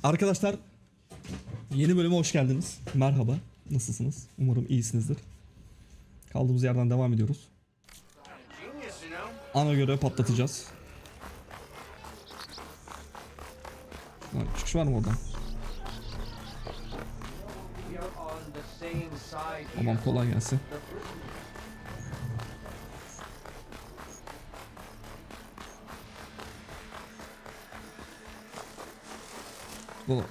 Arkadaşlar yeni bölüme hoş geldiniz. Merhaba. Nasılsınız? Umarım iyisinizdir. Kaldığımız yerden devam ediyoruz. Ana göre patlatacağız. Çıkış var mı oradan? Tamam, kolay gelsin. Bu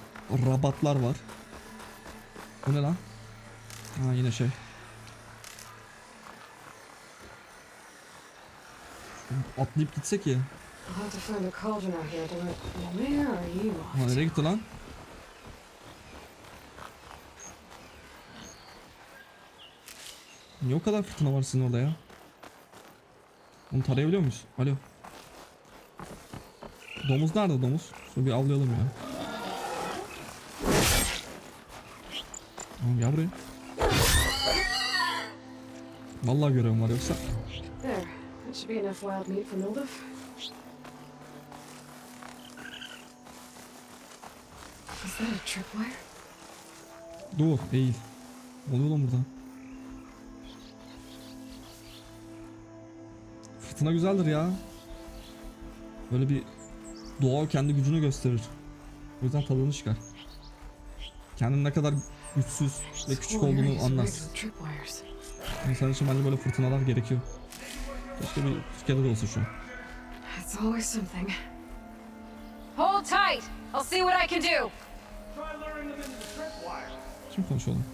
rabatlar var. Bu ne lan? Ha, yine şey. Atlayıp gitsek ya. Ha, nereye gitti lan? Niye o kadar fırtına var sizin orada ya? Onu tarayabiliyor muyuz? Alo. Domuz nerede domuz? Şunu bir avlayalım ya. Tamam, gel buraya. Vallahi görevim var yoksa. Dur, eğil. Ne oluyor lan burada? Fırtına güzeldir ya. Böyle bir doğa kendi gücünü gösterir. O yüzden tadını çıkar. Kendin ne kadar güçsüz ve küçük olduğunu anlarsın. İnsan için bence böyle fırtınalar gerekiyor. Keşke bir Türkiye'de de olsa şu an. Hold tight. I'll see what I can do. Kim konuşuyor oğlum?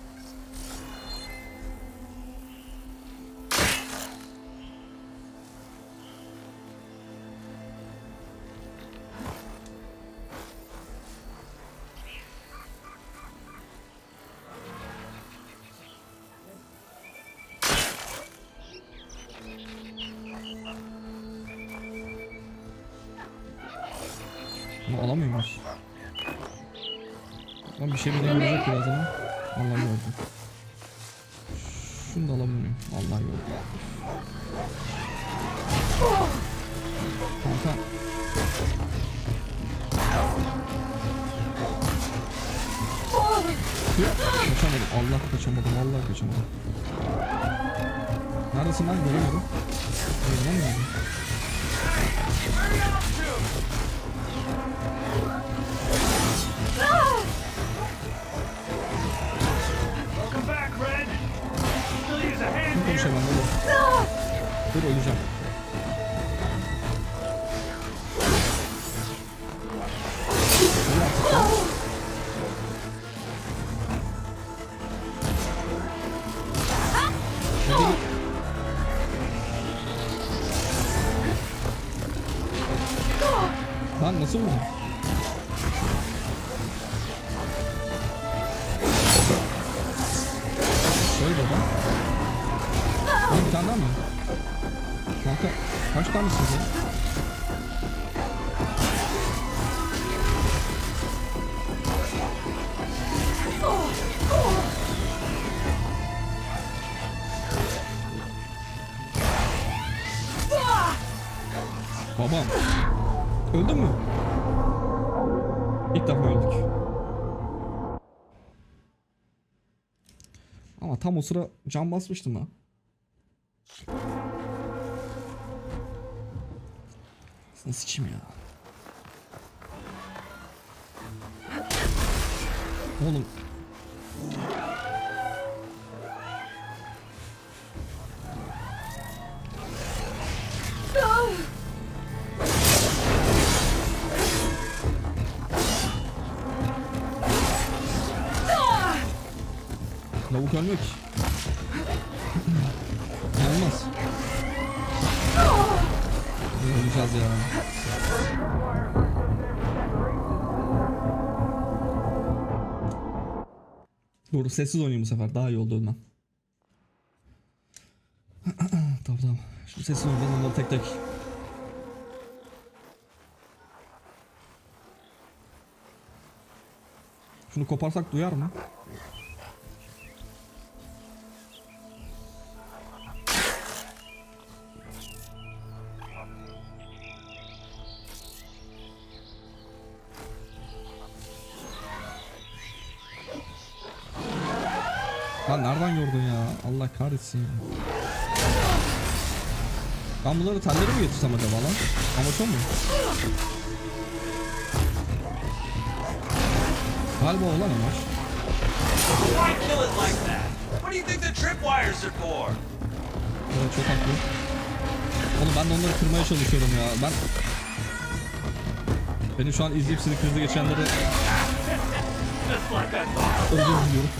Bunu alamıyor muyuz? Lan bir şey birden görecek birazdan ama. Vallahi gördüm. Şunu da alabilir miyim? Vallahi gördüm. Kanka. Kaçamadım. Allah kaçamadım. Vallahi kaçamadım. Neredesin lan? Göremiyorum. Göremiyorum. Konuşamam oğlum. Dur, öleceğim. Lan nasıl vurdun? Şöyle baba. Bir tane daha mı? Kanka kaç tanesiniz ya? Babam. Öldün mü? İlk defa öldük. Ama tam o sıra can basmıştım ha. Nasıl kim ya? Oğlum. Lavuk ölmüyor ki. Olmaz. Öleceğiz ya. Doğru, sessiz oynayayım bu sefer. Daha iyi oldu ölmem. Tamam. Şimdi sessiz oynayalım onları tek tek. Şunu koparsak duyar mı? Lan nereden gördün ya? Allah kahretsin ya. Ben bunları telleri mi getirsem acaba lan? Amaç o mu? Galiba olan amaç. Why kill it like that? What do you think the tripwires are for? Evet, çok haklı. Oğlum ben de onları kırmaya çalışıyorum ya. Beni şu an izleyip sinir krizi geçenlere Just like I thought. özür diliyorum.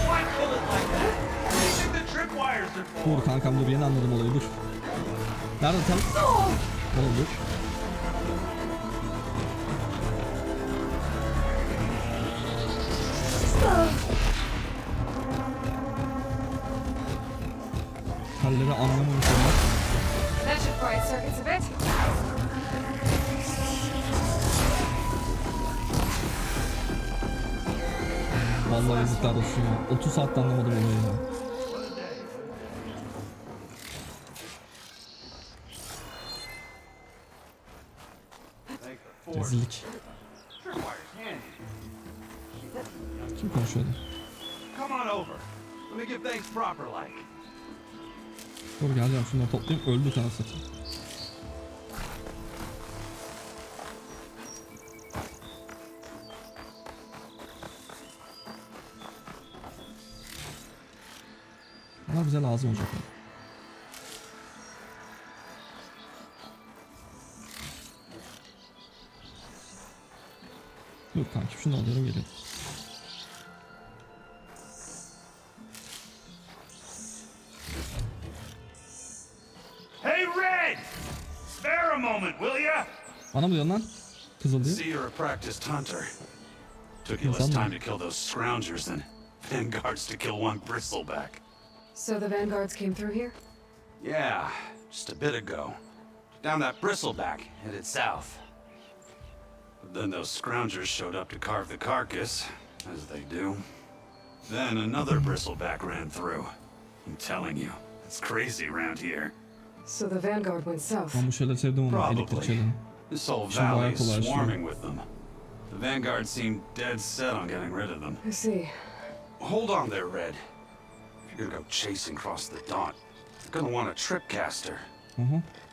Why kill it like that? What do you think the tripwires are for? Dur kankam dur, yeni anladım olayı, dur. Nerede tam? Oğlum dur. Telleri anlamamış olmak. That should quiet circuits a bit. Vallahi yazıklar olsun ya. 30 saatte anlamadım olayı ya. Rezillik. Kim konuşuyordu? Come on over. Let me give thanks proper like. Dur geleceğim, şunları toplayayım, öldü sana satayım. Bunlar bize lazım olacak. Yok kanki, şunu alıyorum, geliyorum. Hey Red! Spare a moment, will ya? Bana mı diyorsun lan? Kızıl diyor. See you're a practiced hunter. Took you less time to kill those scroungers than vanguards to kill one bristleback. So the vanguards came through here? Yeah, just a bit ago. Down that bristleback, headed south. But then those scroungers showed up to carve the carcass, as they do. Then another bristleback ran through. I'm telling you, it's crazy around here. So the vanguard went south. Ben bu şeyleri sevdim ama, elektrik Probably. şeylerini. This whole Şimdi valley bayağı is kolay swarming with them. The vanguard seemed dead set on getting rid of them. I see. Hold on there, Red. If you're gonna go chasing across the Daunt, you're gonna want a tripcaster.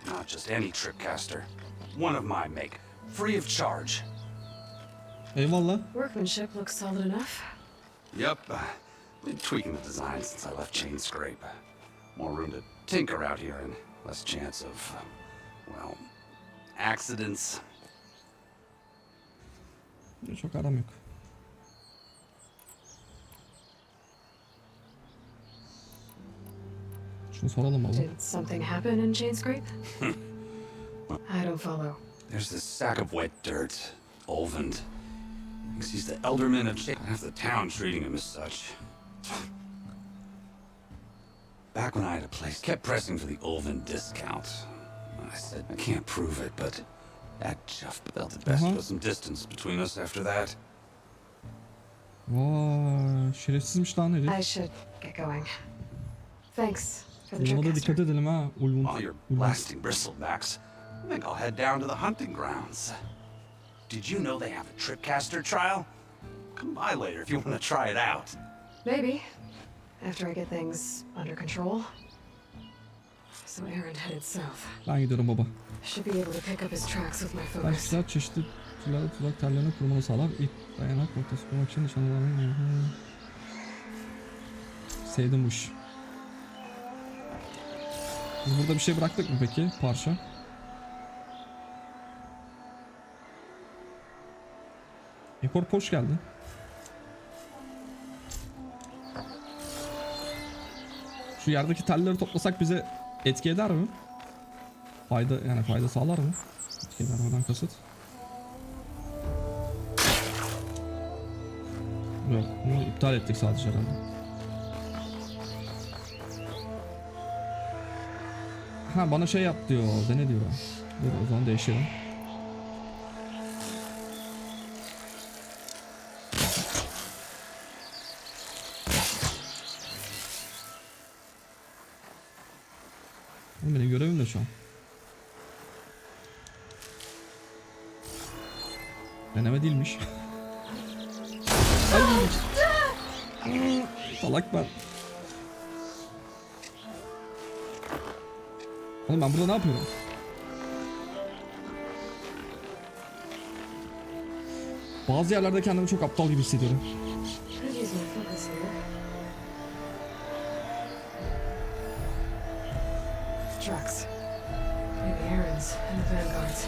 Not just any tripcaster. One of my make. Free of charge. Eyvallah. Workmanship looks solid enough. Yep. Been tweaking the design since I left Chain Scrape. More room to tinker out here and less chance of, well, accidents. Çok aram yok. Şunu soralım baba. Did something happen in Chain Scrape? I don't follow. There's this sack of wet dirt, Olvend. Thinks he's the elderman of half the town treating him as such. Back when I had a place, kept pressing for the Olvend discount. I said, I can't prove it, but that chuff felt it best to put some distance between us after that. Vay, şerefsizmiş lan herif. I should get going. Thanks for the Buna da tripcaster. dikkat edelim ha. While you're blasting bristlebacks, I think I'll head down to the hunting grounds. Did you know they have a tripcaster trial? Come by later if you want to try it out. Maybe. After I get things under control. So Aaron headed south. Ben gidiyorum baba. Should be able to pick up his tracks with my Ben focus. silah çeşitli türlerde tuzak tellerini kurmanı sağlar. İp, dayanak noktası kurmak için nişanlıların... Sevdim bu işi. Biz burada bir şey bıraktık mı peki? Parça. Ekor hoş geldin. Şu yerdeki telleri toplasak bize etki eder mi? Fayda sağlar mı? Etki edermeden kasıt. Yok, bunu iptal ettik sadece herhalde. Ha, bana şey yap diyor. Ne diyor? Dur, o zaman değişelim. Benim görevim de şu an. Deneme değilmiş. Ay. Salak ben. Oğlum ben burada ne yapıyorum? Bazı yerlerde kendimi çok aptal gibi hissediyorum. Could use my focus here. Trucks. Maybe errands and the vanguards.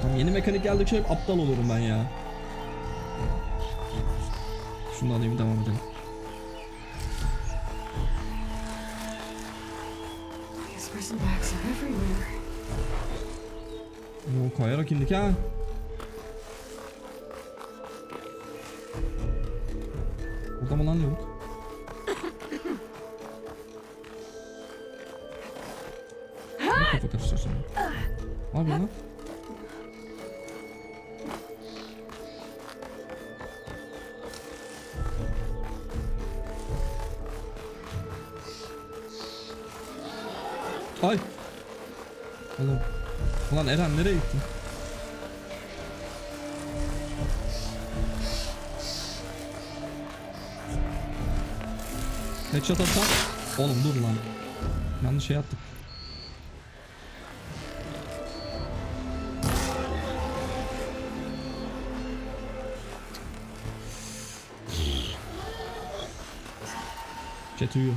Tam yeni mekanik geldikçe hep aptal olurum ben ya. Şunu da alayım, devam edelim. These prison bags are everywhere. Oo, kayarak indik ha. Burada mı lan yok? Ne kafa karıştırıyorsun? Ne yapıyorsun lan? Ay. Oğlum. Ulan Eren nereye gittin? Headshot atsam. Oğlum dur lan. Yanlış şey attık. Chat uyuyor.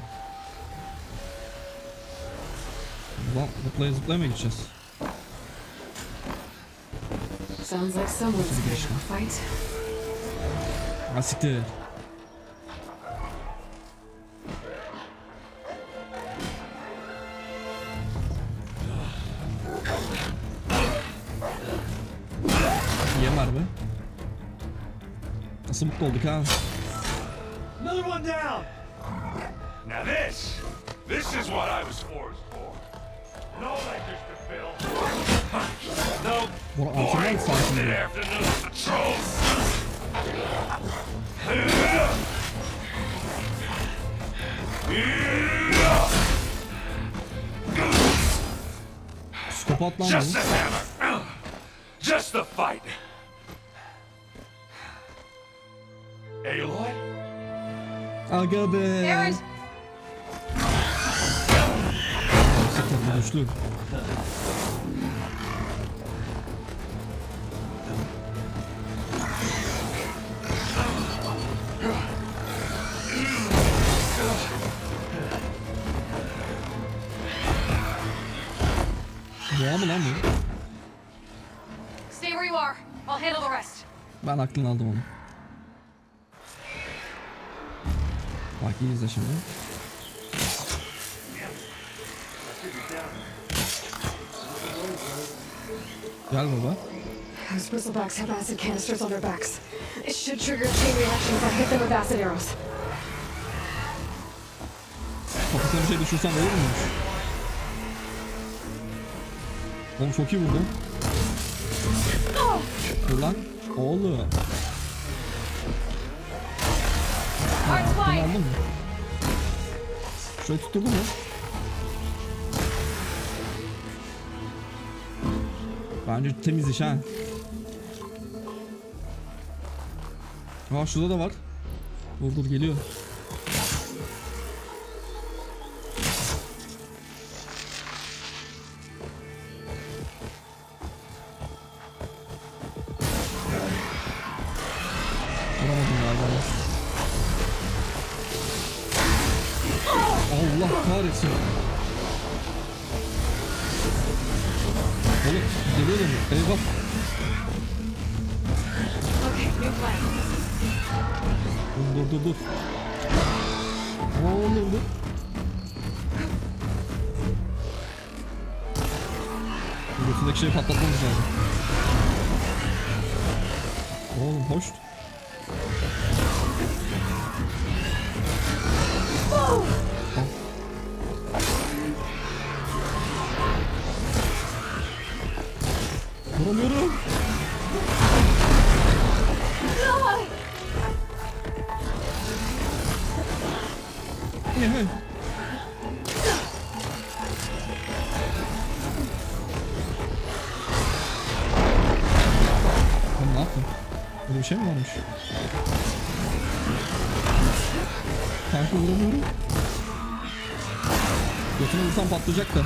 Ulan zıplaya zıplaya mı gideceğiz? Sounds like someone's getting a fight. Ha siktir. Yem var be. Nasıl mutlu olduk ha? Another one down! Now this is what I was forced for. No lectures to fill. No Bu antrenman sayesinde. afternoon patrols. Psikopat lan Just bu. a hammer. Just the fight. Aloy? Aga be. Aaron! Siktir güçlü. Boğa mı lan bu? Stay where you are. I'll handle the rest. Ben aklını aldım onu. Bak iyi izle şimdi. Gel baba. Those bristlebacks have acid canisters on their backs. It should trigger a chain reaction if I hit them with acid arrows. Kafasına bir şey düşürsen olur muymuş? Oğlum çok iyi vurdu. Dur lan. Oğlum. Heart's Bunu fine. aldın mı? Şurayı tutturdu mu? Bence temiz iş ha. Aa şurada da var. Dur geliyor. Vuramadım galiba. Allah kahretsin. Oğlum geliyor da mı? Eyvah. Okay, new plan. Dur. Oğlum dur. Götündeki şeyi patlatmamız lazım. Oğlum hoş. Vuramıyorum. bir şey mi varmış? Kanka vuramıyorum. Götüne vursam patlayacak da.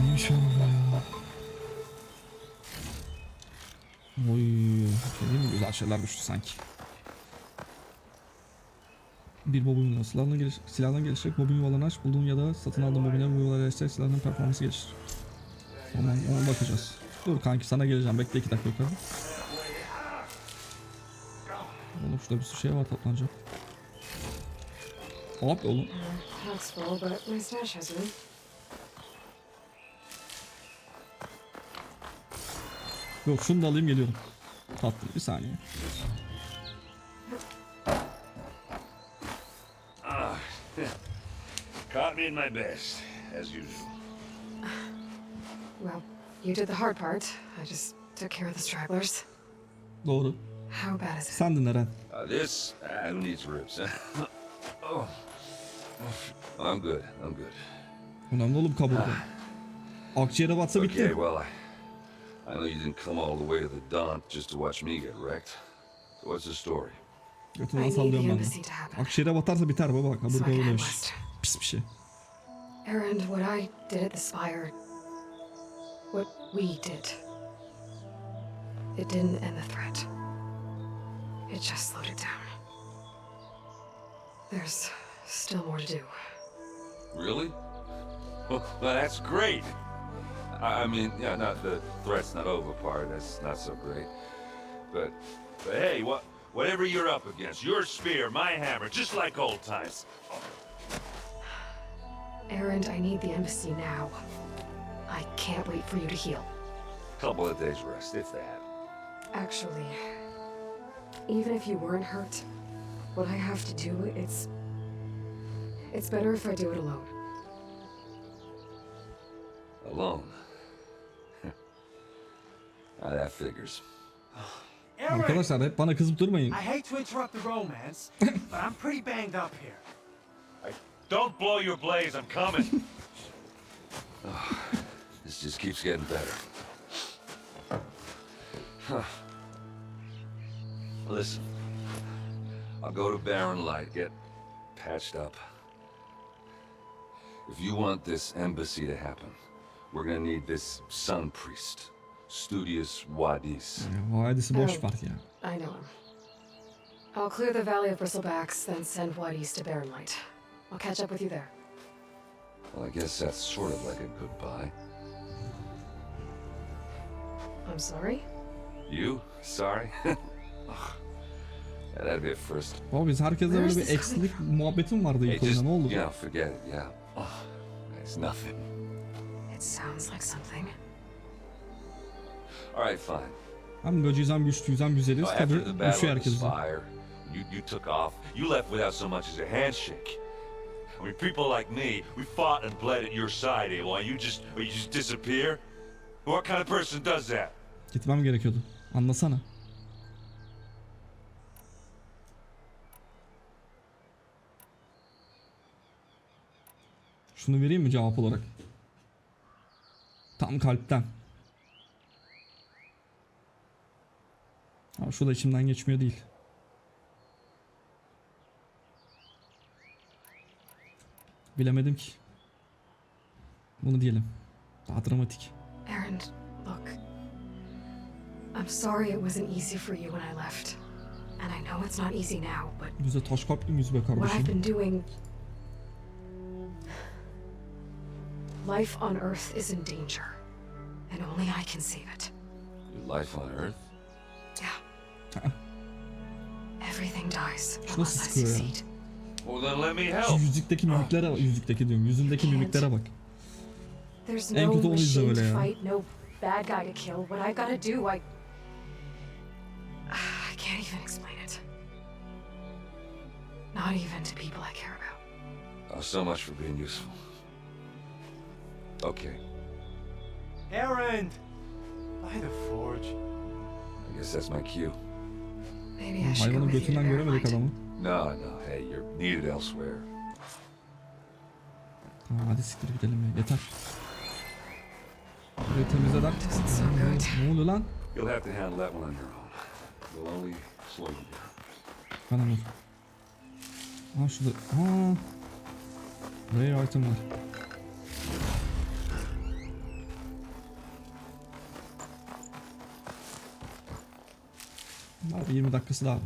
Neymiş oğlum ya? Oy, şey değil mi? Güzel şeyler düştü sanki. Bir bobin silahdan gelişecek bobin yuvalarını aç. Bulduğun ya da satın aldığın bobinler bu yuvalara erişecek silahların performansı gelişir. Tamam, ona bakacağız. Dur kanki, sana geleceğim. Bekle 2 dakika yukarı. Oğlum şurada bir sürü şey var toplanacak. Hop oğlum. That's full, but my stash has room. Yok, şunu da alayım, geliyorum. Tatlım, bir saniye. Caught me in my best, as usual. Well, you did the hard part. I just took care of the stragglers. Doğru. How bad is it? Sendin Eren. Who needs ribs? Oh. I'm good. Önemli oğlum kaburga. Akciğere batsa bitti. Okay, well, I know you didn't come all the way to the dump just to watch me get wrecked. So what's the story? Götünden sallıyorum ben de. Akciğere batarsa biter baba. So Kaburga I öyle must. pis bir şey. Aaron, what I did at the spire, what we did, it didn't end the threat. It just slowed it down. There's still more to do. Really? Well, that's great. I mean, yeah, not the threat's not over part. That's not so great. But hey, whatever you're up against, your spear, my hammer, just like old times. Aaron, I need the embassy now. I can't wait for you to heal. Couple of days rest, if that. Actually, even if you weren't hurt, what I have to do, it's better if I do it alone. Alone. That figures. Aaron, Arkadaşlar hep bana kızıp durmayın. I hate to interrupt the romance, but I'm pretty banged up here. Don't blow your blaze, I'm coming. This just keeps getting better. Listen, I'll go to Barren Light, get patched up. If you want this embassy to happen, we're gonna need this sun priest, Studious Wadis. Vadisi boş var ya. I know him. I'll clear the Valley of Bristlebacks, then send White East to Barren Light. I'll catch up with you there. Well, I guess that's sort of like a goodbye. I'm sorry? You? Sorry? Ugh. That'd be a first. Baba biz herkese böyle bir eksilik muhabbetim vardı ilk oyunda, ne oldu? Yeah, forget it, yeah. Oh, it's nothing. It sounds like something. All right, fine. Hem gacıyız hem güçlüyüz hem güzeliz. After Tabi the battle düşüyor of the herkes bize. spire, you took off. You left without so much as a handshake. I mean, people like me, we fought and bled at your side, Aloy. You just disappear? What kind of person does that? Gitmem gerekiyordu. Anlasana. Şunu vereyim mi cevap olarak? Tam kalpten. Ama şu da içimden geçmiyor değil. Bilemedim ki. Bunu diyelim. Daha dramatik. Aaron, look. I'm sorry it wasn't easy for you when I left. And I know it's not easy now, but Bize taş kalpli miyiz be what I've kardeşim? been doing... Life on Earth is in danger. And only I can save it. Your life on Earth? Yeah. Everything dies Şu nasıl unless I sıkıyor ya? succeed. Well, then let me Şu help. yüzükteki mimiklere bak. Yüzükteki diyorum. Yüzündeki mimiklere bak. There's En no kötü onu izle machine böyle to ya. fight, no bad guy to kill. What I gotta do, I can't even explain it. Not even to people I care about. Oh, so much for being useful. Okay, Aaron, by the forge. I guess that's my cue. Maybe I should go Hayvanın with you to götünden Barren göremedik Light. adamı. No, hey, you're needed elsewhere. Tamam hadi siktir gidelim ya. Yeter. Burayı temizleden. Doesn't sound good. Ne oluyor lan? You'll have to handle that one on your own. We'll only slow you down. Bana vur. Aa şurada. Aa. Rare item var. Abi 20 dakikası daha var.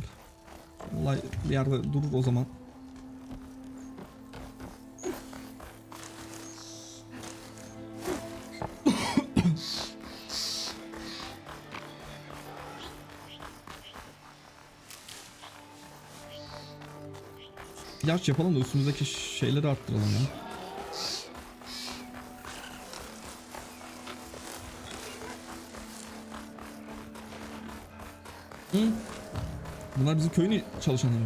Olay bir yerde durur o zaman. İlaç yapalım da üstümüzdeki şeyleri arttıralım ya. Hı? Bunlar bizim köyün çalışanları.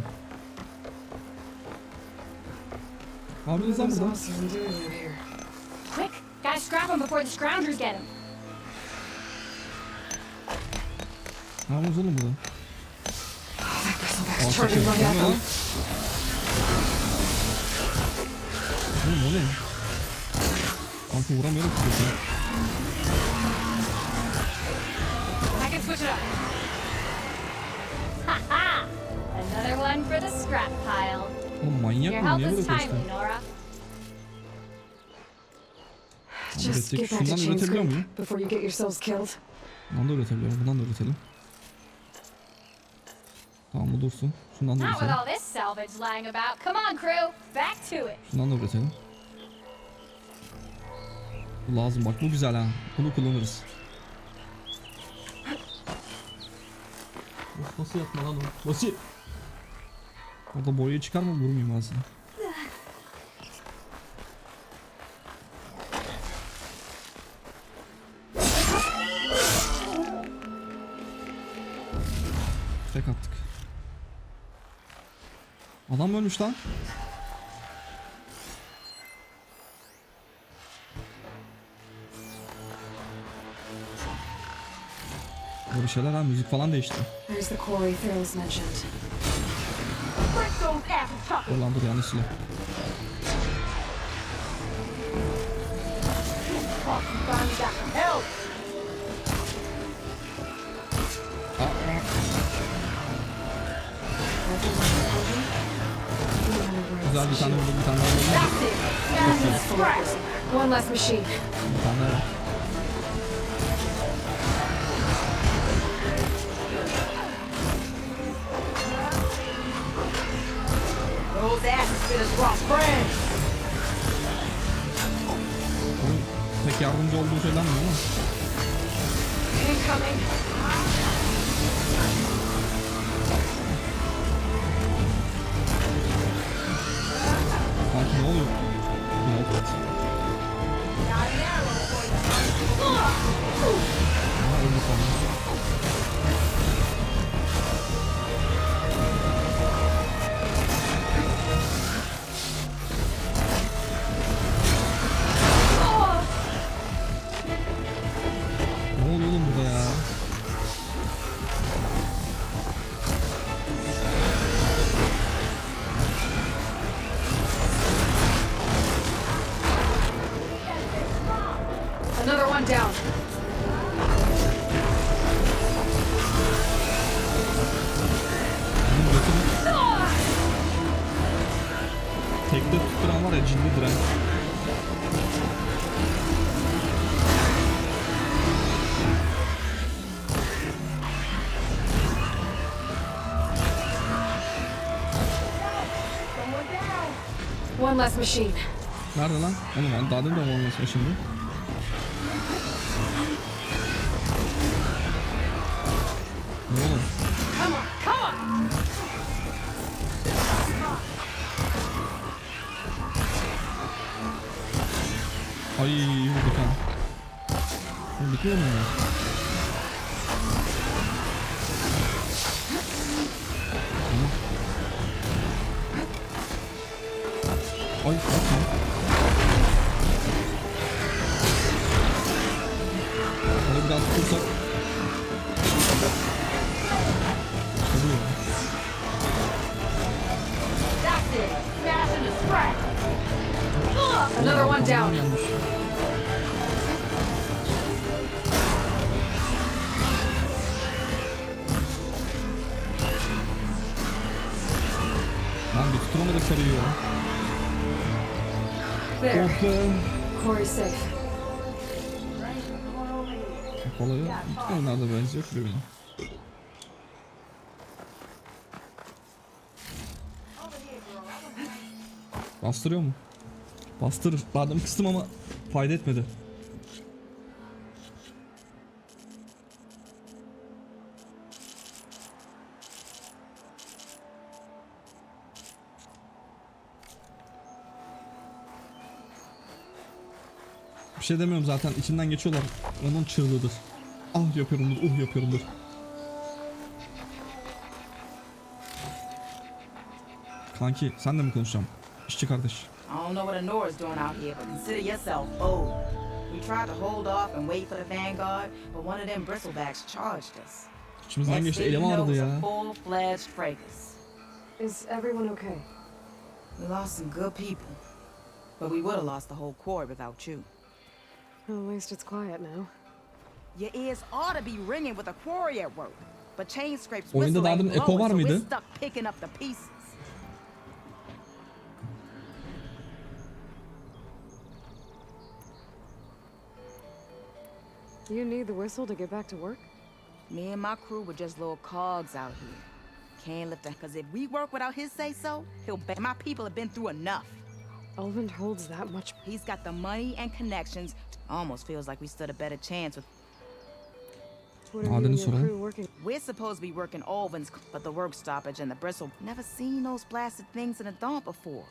Abiniz lan What burada. else even doing out here? Quick, guys, scrap him before the scroungers get him. Ne yapıyorsunuz oğlum burada? That bristleback's Alçak turning herif. right at Ne oluyor lan? them. Oğlum o ne? Kanka vuramıyorum ki. I can switch it up. Ha ha! Another one for the scrap pile. Oğlum manyak Your mı? help Niye is böyle timely, koştun? Nora. Just Üretecek. get back to Şundan chain üretebiliyor scrape muyum? before you get yourselves killed. Bundan da üretebiliyorum. Bundan da üretelim. Tamam bu dursun. Şundan da Not with üretelim. all this salvage lying about. Come on, crew. Back to it. Şundan da üretelim. Bu lazım bak bu güzel ha. Bunu kullanırız. Of, nasıl yapma lan o? Nasıl? Orada boyayı çıkar mı vurmayayım aslında. Tek attık. Adam ölmüş lan. Böyle bir şeyler ha, müzik falan değişti. There's the quarry Thurls mentioned. Break those asses up. Dur lan dur yanlış silah. Finally got some help. Güzel bir tane vurdu bir tane daha vurdu. That's it. Now the scrap. One less machine. Bir tane daha. Those asses fitters brought friends. Onun pek yardımcı olduğu söylenmiyor ama. Incoming. Sanki ne oluyor? Evet. Aha öldü sanırım. Ne oluyor oğlum burada ya? Another one down. Bunun götünü... Tekte tutturan var ya ciddi direnç. One less machine. Nerede lan? Oğlum ben daha demin de olmasın şimdi. Ne oğlum? Come on, come on. Ay vurduk ha. Oğlum bitiyor mu ya? Ay atma. Hadi biraz tutursak. Oluyor. That's it. Smash into scrap. Another one sarıyor ya. There. Oh be. Corey's safe. Kolay ya. Yayınlarda benziyor şuraya. Bastırıyor mu? Bastırır. Badem kıstım ama fayda etmedi. Bir şey demiyorum zaten, içinden geçiyorlar. Onun çığlığıdır. Ah yapıyorumdur, yapıyorumdur. Kanki sen de mi konuşacağım? İşçi kardeş. I don't know what Honora's doing out here, but consider yourself old. We tried to hold off and wait for the vanguard, but one of them bristlebacks charged us. İçimizden geçti, Next thing elim you know, ağrıdı it was ya. a full-fledged fracas. Is everyone okay? We lost some good people, but we would have lost the whole quarry without you. Well, at least it's quiet now. Your ears ought to be ringing with a quarry at work, but chain scrapes Oyunda whistle daha ain't demin eko blowing, var so we're mıydı? stuck picking up the pieces. You need the whistle to get back to work? Me and my crew were just little cogs out here. Can't lift that, because if we work without his say-so, he'll bet my people have been through enough. Alvin holds that much. He's got the money and connections. Almost feels like we stood a better chance with... What are you and Adını your soralım. crew working? We're supposed to be working Alvin's, but the work stoppage and the bristle... Never seen those blasted things in a dump before.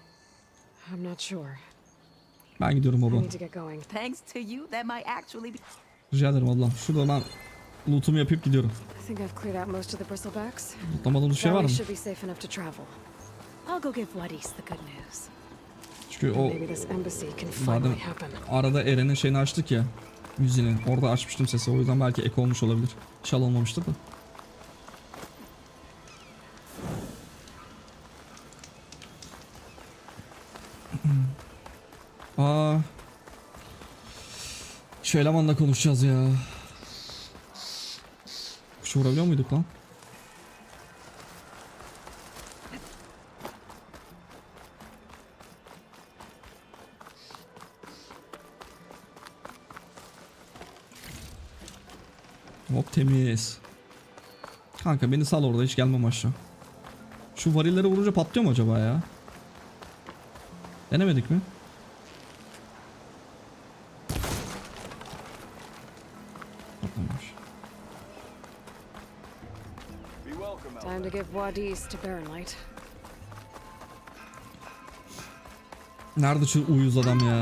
I'm not sure. Ben gidiyorum I baba. need to get going. Thanks to you, that might actually be... Rica ederim ablam. Şurada ben lootumu yapıp gidiyorum. I think I've cleared out most of the bristlebacks. Lootlamadığımız şey var Valley mı? should be safe enough to travel. I'll go give Wadis the good news. Çünkü o Maybe this embassy can madem finally happen. arada Eren'in şeyini açtık ya. Müziğini. Orada açmıştım sesi. O yüzden belki ek olmuş olabilir. Şal olmamıştır da. Aa. Şu elemanla konuşacağız ya. Kuş vurabiliyor muyduk lan? Hop temiz. Kanka beni sal, orada hiç gelmem aşağı. Şu varilleri vurunca patlıyor mu acaba ya? Denemedik mi? Patlamış. Time to give Wadis to Baronlight. Nerede şu uyuz adam ya?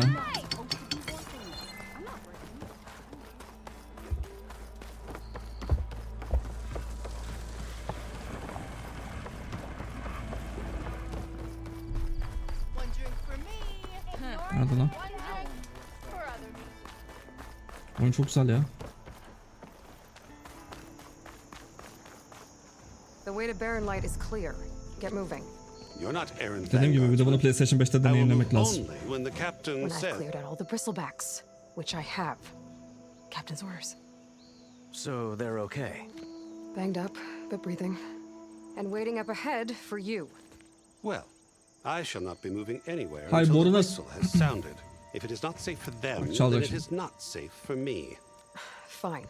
Nerede lan? Oyun çok güzel ya. The way to Baronlight is clear. Get moving. You're not errand Dediğim gibi bir de bunu PlayStation 5'te I will deneyimlemek move lazım. only when the captain When I've says. cleared out all the bristlebacks, which I have. Captain's orders. So they're okay. Banged up, but breathing. And waiting up ahead for you. Well, I shall not be moving anywhere Hay, until the boruna- whistle has sounded. If it is not safe for them, then çalacak it şimdi. is not safe for me. Fine.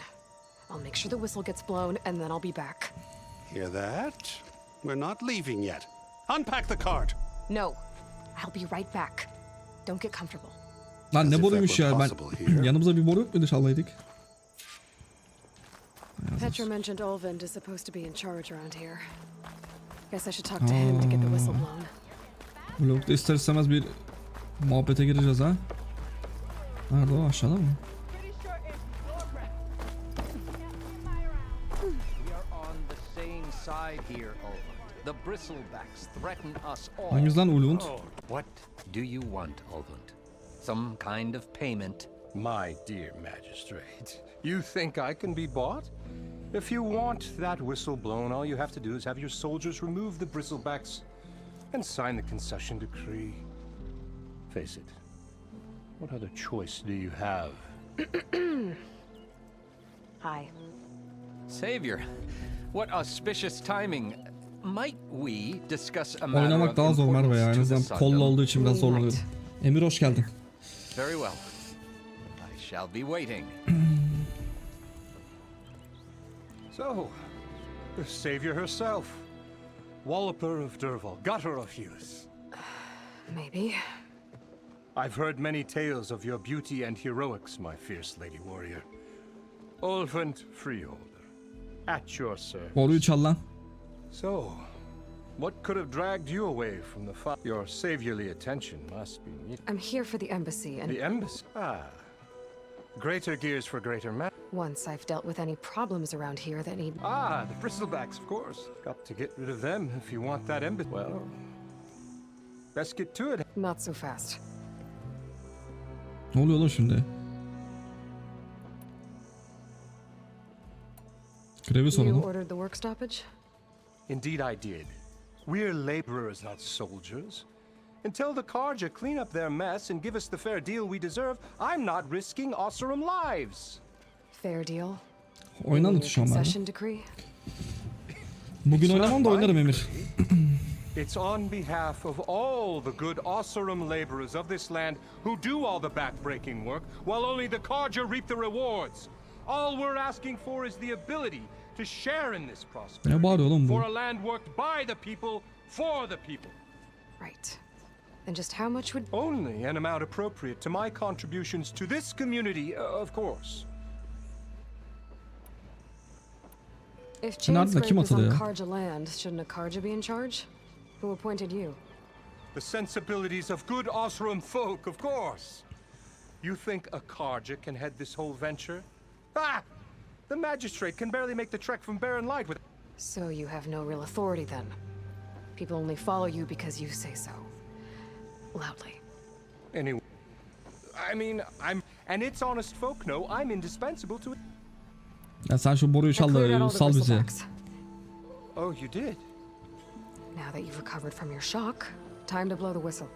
I'll make sure the whistle gets blown, and then I'll be back. Hear that? We're not leaving yet. Unpack the cart. No. I'll be right back. Don't get comfortable. Lan As ne if boruymuş that were ya, possible ben here. yanımıza bir boru yok muydu, çalaydık? Petra mentioned Olvind is supposed to be in charge around here. Guess I should talk to him to get the whistle blown. Vlogda ister istemez bir muhabbete gireceğiz ha. Nerede o, aşağıda mı? We are on the same side here, Olvund. The bristlebacks threaten us all. Hangisi lan Ulvund? What do you want, Olvund? Some kind of payment? My dear magistrate, you think I can be bought? If you want that whistle blown, all you have to do is have your soldiers remove the bristlebacks and sign the concession decree. Face it, what other choice do you have? Hi. Savior, what auspicious timing. Might we discuss a matter Oynamak of daha zor Merve ya. En importance to the azından kolla olduğu için biraz zorlanıyorum. Emir hoş geldin. Very well. I shall be waiting. So, the savior herself. Walloper of Derval, gutter of youth. Maybe. I've heard many tales of your beauty and heroics, my fierce lady warrior. Olfent Freeholder, at your service. Boruyu çal lan. So, what could have dragged you away from the fight? Your saviorly attention must be needed. I'm here for the embassy, and The embassy? Ah. Greater gears for greater men. once I've dealt with any problems around here that need... Ah, the bristlebacks, of course. Got to get rid of them if you want that embassy. Well, best get to it. Not so fast. Ne oluyor lan şimdi? Grevi You sorunu. ordered the work stoppage? Indeed I did. We're laborers, not soldiers. Until the Karja clean up their mess and give us the fair deal we deserve, I'm not risking Osserum lives. Fair deal? Oynan Your şu an ben. concession decree? Bugün It's not oynamam da my oynarım Emir. It's on behalf of all the good Osserum laborers of this land who do all the backbreaking work, while only the Karja reap the rewards. All we're asking for is the ability to share in this prosperity. Ne bağırıyor oğlum bu? For a land worked by the people, for the people. Right. And just how much would... Only an amount appropriate to my contributions to this community, of course. If Nerede? Kim Chainscrape is atılıyor on ya? Karja land, shouldn't a Karja be in charge? Who appointed you? The sensibilities of good Osserum folk, of course. You think a Karja can head this whole venture? Ah! The magistrate can barely make the trek from Barren Light with... So you have no real authority then? People only follow you because you say so. Loudly. Anyway, I mean, and its honest folk know I'm indispensable to it. Ya sen şu boruyu I çal cleared out all da the sal bizi. bristlebacks. Oh, you did? Now that you've recovered from your shock, time to blow the whistle.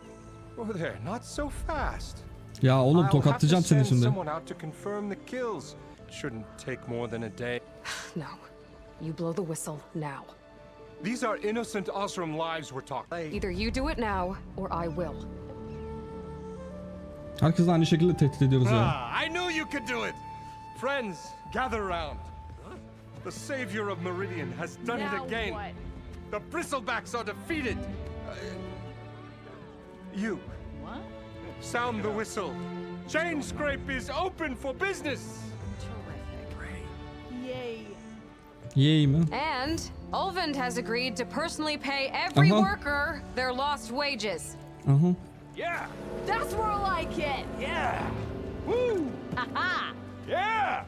Oh, there, not so fast. Ya oğlum I'll have to tokatlayacağım seni send şimdi. someone out to confirm the kills. Shouldn't take more than a day. No. You blow the whistle now. These are innocent Osserum lives we're talking. Either you do it now, or I will. Herkes aynı şekilde tehdit ediyoruz ya. Ah, I knew you could do it! Friends, gather round. The savior of Meridian has done it again. What? The bristlebacks are defeated. You, What? sound the whistle. Chainscrape is open for business. Terrific. Yay. Yay mi? And Ulvund has agreed to personally pay every Uh-huh. worker their lost wages. Aha. Yeah, That's more like it. yeah. Woo! Haha. Yeah!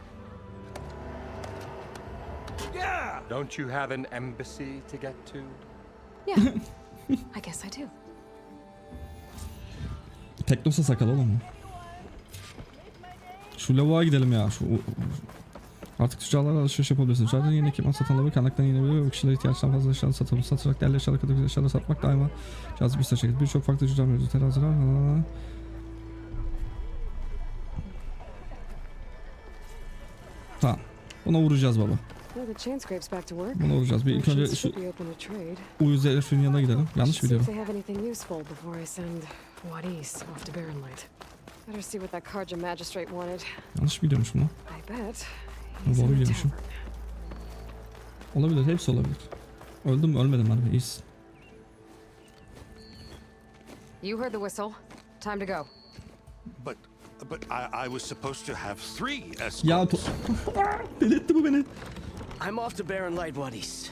Yeah! Don't you have an embassy to get to? Yeah. I guess I do. Teknosa sakal oğlum. Şu lavuğa gidelim ya. Artık tüccarlarla alışveriş yapabilirsiniz. Zaten yeni ekipman satın alabilir, kaynaktan yenebilir ve bu kişiler ihtiyaçtan fazla eşyaları satabilir. Satacak değerli eşyaları kadar eşyaları satmak daima cazip bir seçenek. Birçok farklı tüccar mevcut. Teraziler. Tamam. Buna vuracağız baba. Well, the Chainscrape's back to work. Buna vuracağız. Bir ilk önce Merchants şu should be open to trade. uyuz herifin yanına gidelim. Yanlış Should see biliyorum. if they have anything useful before I send Wadis off to Barren Light. Better see what that Karja magistrate wanted. Yanlış biliyormuş bunu. I bet he's Doğru in the biliyormuşum. tavern. Olabilir. Hepsi olabilir. Öldüm mü? Ölmedim abi. İyisin. You heard the whistle. Time to go. But I was supposed to have 3 escorts. Ya deli etti bu beni. I'm off to Barren Light, Wadis.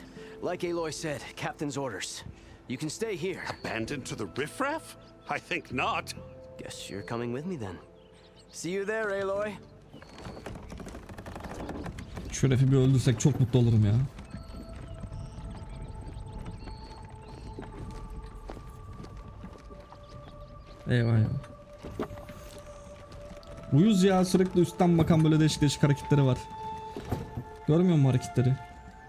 Like Aloy said, Captain's orders. You can stay here. Abandoned to the riffraff? I think not. Guess you're coming with me then. See you there, Aloy. Şu herifi bir öldürsek çok mutlu olurum ya. Eyvah eyvah. Uyuz ya, sürekli üstten bakan böyle değişik değişik hareketleri var. Görmüyor musun hareketleri?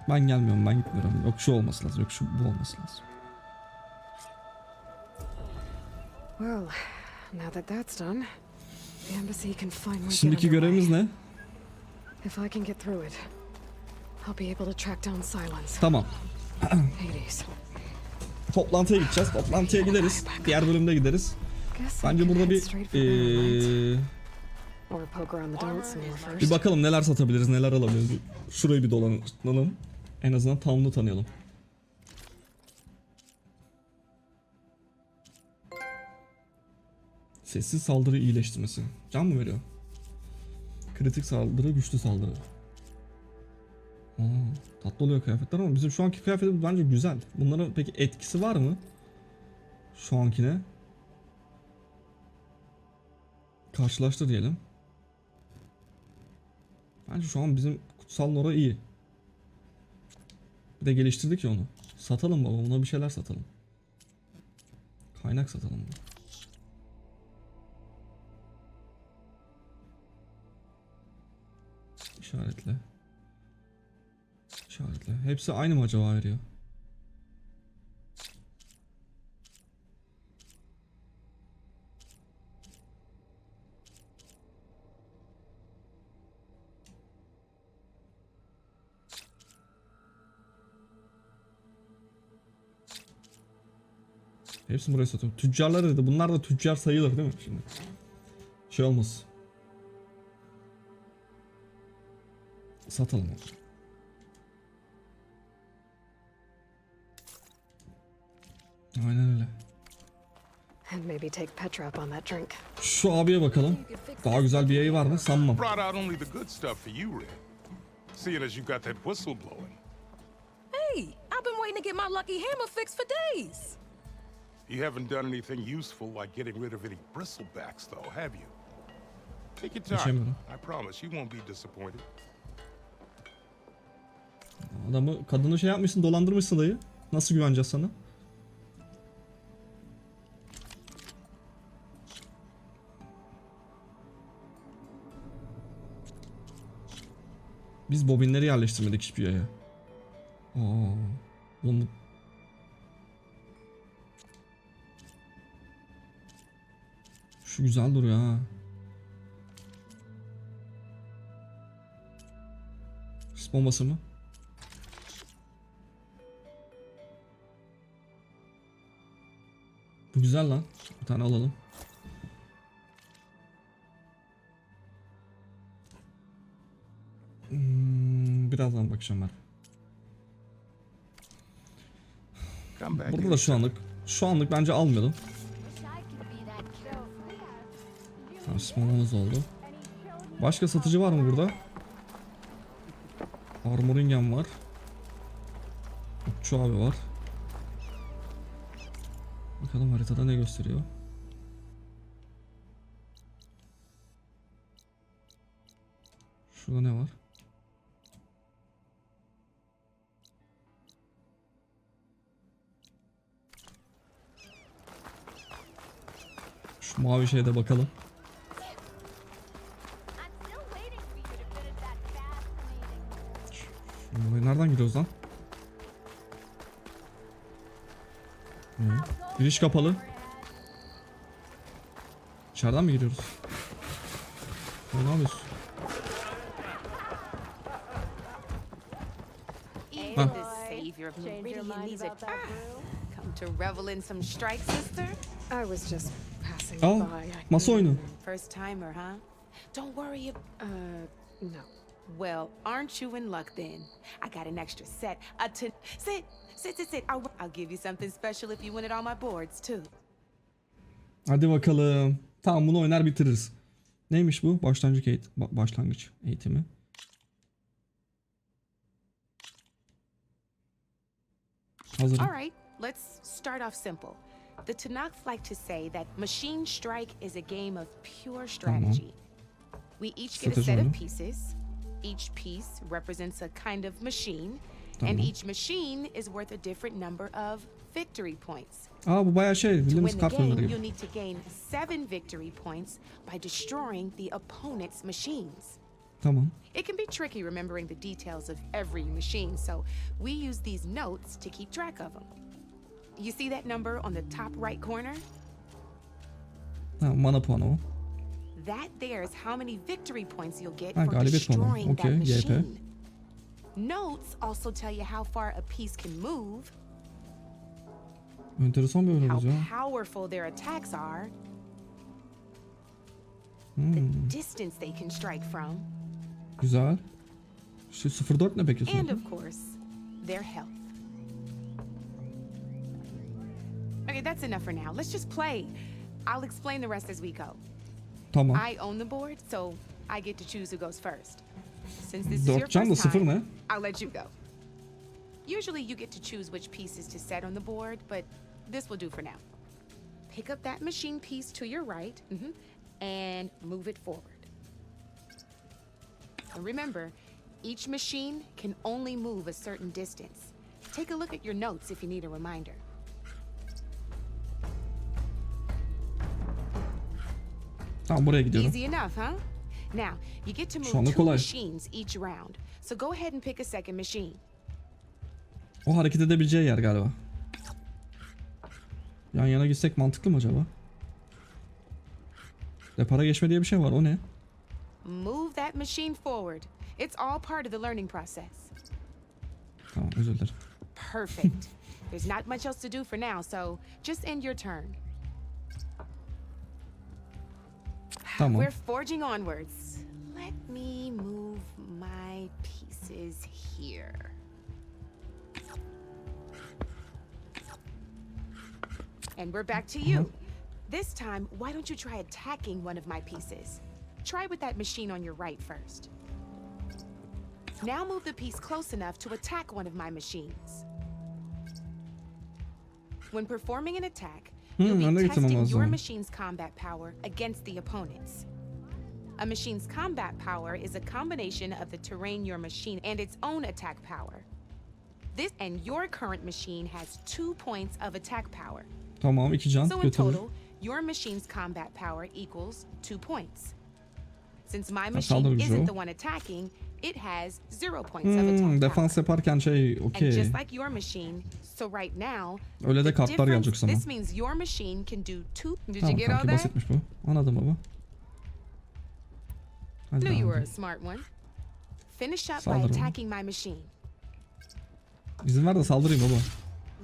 Ben gelmiyorum, ben gitmiyorum. Yok şu olması lazım, yok şu bu olması lazım. Well, now that that's done, the embassy can finally get Şimdiki underway. görevimiz ne? If I can get through it, I'll be able to track down Silence. Tamam. Hades. Toplantıya gideceğiz. Toplantıya gideriz. Diğer bölümde gideriz. Bence burada bir Or poke around the donut somewhere first. bir bakalım neler satabiliriz, neler alabiliriz. Şurayı bir dolanalım. En azından Town'u tanıyalım. Sessiz saldırı iyileştirmesi. Can mı veriyor? Kritik saldırı, güçlü saldırı. Tatlı oluyor kıyafetler ama bizim şu anki kıyafetimiz bence güzel. Bunların peki etkisi var mı? Şu ankine. Karşılaştır diyelim. Bence şu an bizim kutsal Nora iyi. Bir de geliştirdik ya onu. Satalım baba, ona bir şeyler satalım. Kaynak satalım. İşaretle. İşaretle. Hepsi aynı mı acaba veriyor? Hepsini buraya satıyorum. Tüccarlar dedi. Bunlar da tüccar sayılır değil mi şimdi? Şey olmaz. Satalım. Aynen öyle. And maybe take Petra up on that drink. Şu abiye bakalım. Daha güzel bir yayı var mı? Sanmam. Brought out only the good stuff for you, Red. Seeing as you got that whistle blowing. Hey, I've been waiting to get my lucky hammer fixed for days. You haven't done anything useful like getting rid of any bristlebacks, though, have you? Take your time. I promise you won't be disappointed. Adamı, kadını şey yapmışsın, dolandırmışsın dayı. Nasıl güveneceğiz sana? Biz bobinleri yerleştirmedik hiçbir yere. Bunu... Şu güzel duruyor ha. Sis bombası mı? Bu güzel lan. Bir tane alalım. Birazdan bakacağım ben. Burada da şu anlık bence almayalım. Tamam, sismamamız oldu. Başka satıcı var mı burada? Armoringen var. Okçu abi var. Bakalım haritada ne gösteriyor. Şurada ne var? Şu mavi şeye de bakalım. Nereden gidiyoruz lan? Giriş kapalı. İçeriden mi giriyoruz? Ne yapıyorsun? Come to revel in some strike, sister? I was just passing by. Masa oyunu. First timer, huh? Don't worry. No. Well, aren't you in luck then? I got an extra set. Sit. I'll give you something special if you win it on my boards too. Hadi bakalım. Tamam, bunu oynar bitiririz. Neymiş bu? Başlangıç eğitimi. Hazırım. All right, let's start off simple. The Tanakh like to say that machine strike is a game of pure strategy. We each get a set of pieces. Each piece represents a kind of machine, and each machine is worth a different number of victory points. Bu bayağı şey, bildiğimiz kart oyunları gibi. You need to gain 7 victory points by destroying the opponent's machines. Tamam. It can be tricky remembering the details of every machine, so we use these notes to keep track of them. You see that number on the top right corner? Mana puanı o. That there is how many victory points you'll get for destroying that machine. Notes also tell you how far a piece can move, Enteresan bir oyunumuz how ya. powerful their attacks are, the distance they can strike from, Güzel. Şu 04 ne peki? and of course, their health. Okay, that's enough for now. Let's just play. I'll explain the rest as we go. Tamam. I own the board, so I get to choose who goes first. Since this is your 4 can da first 0 time, ne? I'll let you go. Usually you get to choose which pieces to set on the board, but this will do for now. Pick up that machine piece to your right, and move it forward. And remember, each machine can only move a certain distance. Take a look at your notes if you need a reminder. Tamam, buraya gidiyorum. Easy enough, huh? Now, you get to Şu move anda 2 kolay. machines each round. So go ahead and pick a second machine. O hareket edebileceği yer galiba. Yan yana gitsek mantıklı mı acaba? Depara geçme diye bir şey var. O ne? Move that machine forward. It's all part of the learning process. Tamam, özür dilerim. Perfect. There's not much else to do for now, so just end your turn. Tamam. We're forging onwards. Let me move my pieces here. And we're back to you. This time, why don't you try attacking one of my pieces? Try with that machine on your right first. Now move the piece close enough to attack one of my machines. When performing an attack, you'll be testing your machine's combat power against the opponent's. A machine's combat power is a combination of the terrain your machine and its own attack power. This and your current machine has 2 points of attack power. Tamam, 2 can So in götürür. total, your machine's combat power equals 2 points. Since my machine isn't the one attacking, it has 0 points of attack power. Defans yaparken şey, And okey. just like your machine, so right now, Öyle de the kartlar gelecek difference, sana. this means your machine can do 2. Did you Tamam get all kanki, that? basitmiş bu. Anladım baba. Hadi Knew you devam were a edelim. smart one. Finish up by Saldıralım. attacking my machine. İzin ver de saldırayım baba.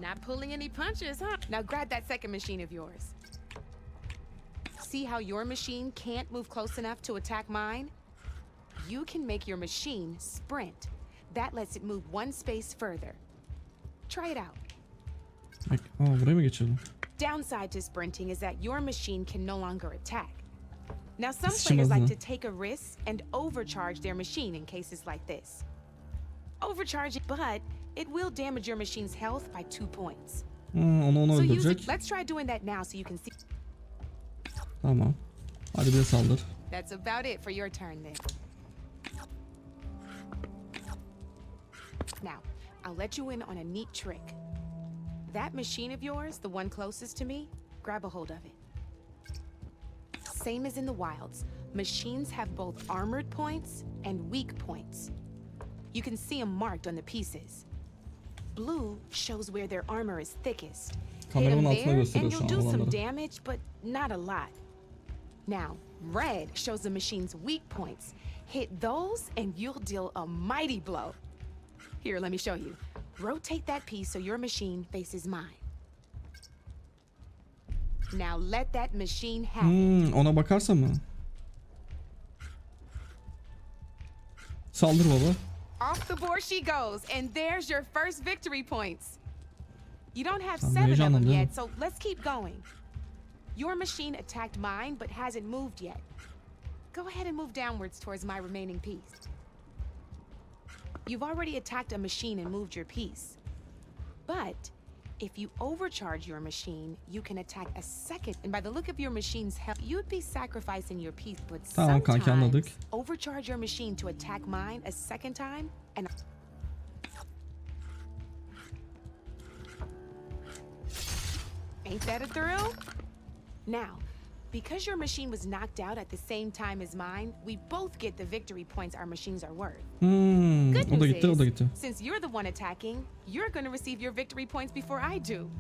Not pulling any punches, huh? Now grab that second machine of yours. See how your machine can't move close enough to attack mine? You can make your machine sprint. That lets it move 1 space further. Try it out. Buraya mı geçirdim? Downside to sprinting is that your machine can no longer attack. Now some Sıçmaz players like mı? to take a risk and overcharge their machine in cases like this. Overcharge it, but it will damage your machine's health by 2 points. Onu So use öldürecek. it. Let's try doing that now so you can see. Tamam. Hadi bir de saldır. That's about it for your turn then. Now, I'll let you in on a neat trick. That machine of yours, the one closest to me, grab a hold of it. Same as in the wilds, machines have both armored points and weak points. You can see them marked on the pieces. Blue shows where their armor is thickest. Hit Kameranın them altına there gösteriyor and şu you'll an do some olanları. damage, but not a lot. Now, red shows the machine's weak points. Hit those and you'll deal a mighty blow. Here, let me show you. Rotate that piece so your machine faces mine. Now let that machine have it. Ona bakarsa mı? Saldır baba. Off the board she goes, and there's your first victory points. You don't have Sen 7 of them heyecanlandın. yet, so let's keep going. Your machine attacked mine, but hasn't moved yet. Go ahead and move downwards towards my remaining piece. You've already attacked a machine and moved your piece. But if you overcharge your machine, you can attack a second. And by the look of your machine's health, you'd be sacrificing your piece. But Tamam kanki, anladık. sometimes overcharge your machine to attack mine a second time, and ain't that a thrill? Now, because your machine was knocked out at the same time as mine, we both get the victory points our machines are worth. Good O da news gitti, o da gitti. is, since you're the one attacking, you're going to receive your victory points before I do.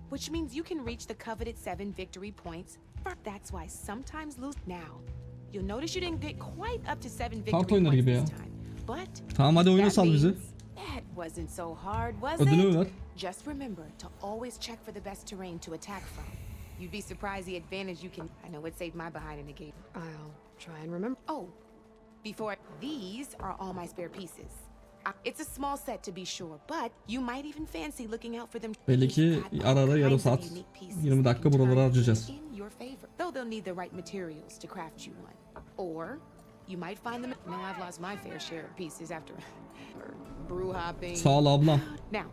Which means you can reach the coveted 7 victory points. That's why sometimes lose now. You'll notice you didn't get quite up to 7 victory oyunları points gibi ya. this time. But Tamam hadi oyuna that sal bizi. means that wasn't so hard, was Ödülü it? ver. Just remember to always check for the best terrain to attack from. You'd be surprised the advantage you can. I know it saved my behind in the game. I'll try and remember. Oh, these are all my spare pieces. It's a small set to be sure, but you might even fancy looking out for them. Belli ki ara ara yarım saat 20 dakika buraları harcayacağız. In your favor, though they'll need the right materials to craft you one. Or you might find them. No, I've lost my fair share of pieces after brew hopping. Sağ ol ablam. Now,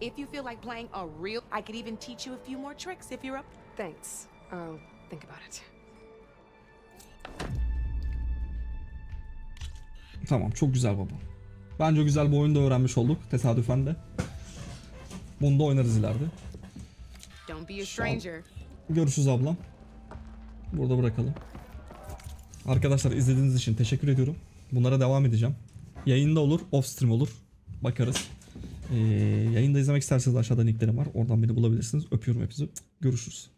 if you feel like playing a real, I could even teach you a few more tricks if you're up. Thanks. I'll think about it. Tamam, çok güzel baba. Bence güzel bir oyunu da öğrenmiş olduk tesadüfen de. Bunu da oynarız ileride. Don't be a stranger. Görüşürüz ablam. Burada bırakalım. Arkadaşlar izlediğiniz için teşekkür ediyorum. Bunlara devam edeceğim. Yayında olur, off stream olur. Bakarız. Yayında izlemek isterseniz aşağıda linklerim var. Oradan beni bulabilirsiniz. Öpüyorum hepinizi. Görüşürüz.